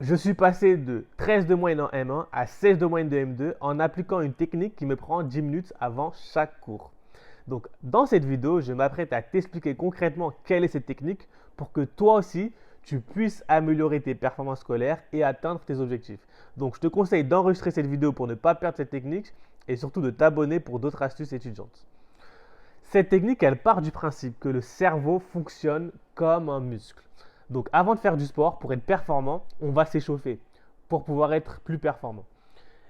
Je suis passé de 13 de moyenne en M1 à 16 de moyenne de M2 en appliquant une technique qui me prend 10 minutes avant chaque cours. Donc, dans cette vidéo, je m'apprête à t'expliquer concrètement quelle est cette technique pour que toi aussi, tu puisses améliorer tes performances scolaires et atteindre tes objectifs. Donc, je te conseille d'enregistrer cette vidéo pour ne pas perdre cette technique et surtout de t'abonner pour d'autres astuces étudiantes. Cette technique, elle part du principe que le cerveau fonctionne comme un muscle. Donc, avant de faire du sport, pour être performant, on va s'échauffer pour pouvoir être plus performant.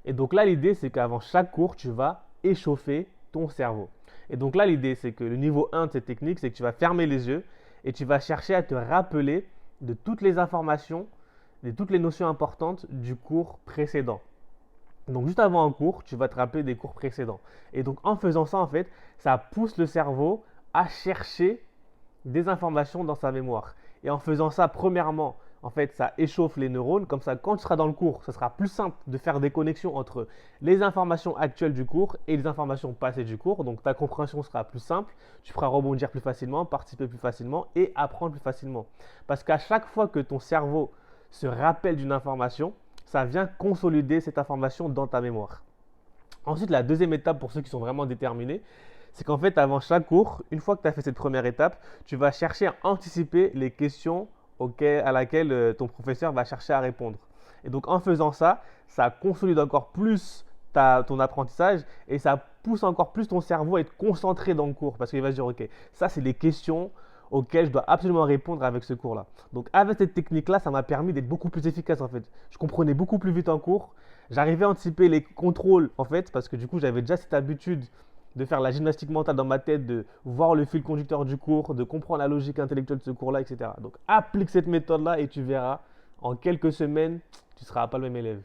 Et donc là, l'idée, c'est qu'avant chaque cours, tu vas échauffer ton cerveau. Et donc là, l'idée, c'est que le niveau 1 de cette technique, c'est que tu vas fermer les yeux et tu vas chercher à te rappeler de toutes les informations, de toutes les notions importantes du cours précédent. Donc juste avant un cours, tu vas te rappeler des cours précédents. Et donc en faisant ça, en fait, ça pousse le cerveau à chercher des informations dans sa mémoire. Et en faisant ça, premièrement, en fait, ça échauffe les neurones. Comme ça, quand tu seras dans le cours, ça sera plus simple de faire des connexions entre les informations actuelles du cours et les informations passées du cours. Donc, ta compréhension sera plus simple. Tu pourras rebondir plus facilement, participer plus facilement et apprendre plus facilement. Parce qu'à chaque fois que ton cerveau se rappelle d'une information, ça vient consolider cette information dans ta mémoire. Ensuite, la deuxième étape pour ceux qui sont vraiment déterminés, c'est qu'en fait, avant chaque cours, une fois que tu as fait cette première étape, tu vas chercher à anticiper les questions à laquelle ton professeur va chercher à répondre. Et donc, en faisant ça, ça consolide encore plus ton apprentissage et ça pousse encore plus ton cerveau à être concentré dans le cours parce qu'il va se dire, OK, ça, c'est les questions auxquelles je dois absolument répondre avec ce cours-là. Donc, avec cette technique-là, ça m'a permis d'être beaucoup plus efficace en fait. Je comprenais beaucoup plus vite en cours. J'arrivais à anticiper les contrôles en fait parce que du coup, j'avais déjà cette habitude de faire la gymnastique mentale dans ma tête, de voir le fil conducteur du cours, de comprendre la logique intellectuelle de ce cours-là, etc. Donc applique cette méthode-là et tu verras, en quelques semaines, tu ne seras pas le même élève.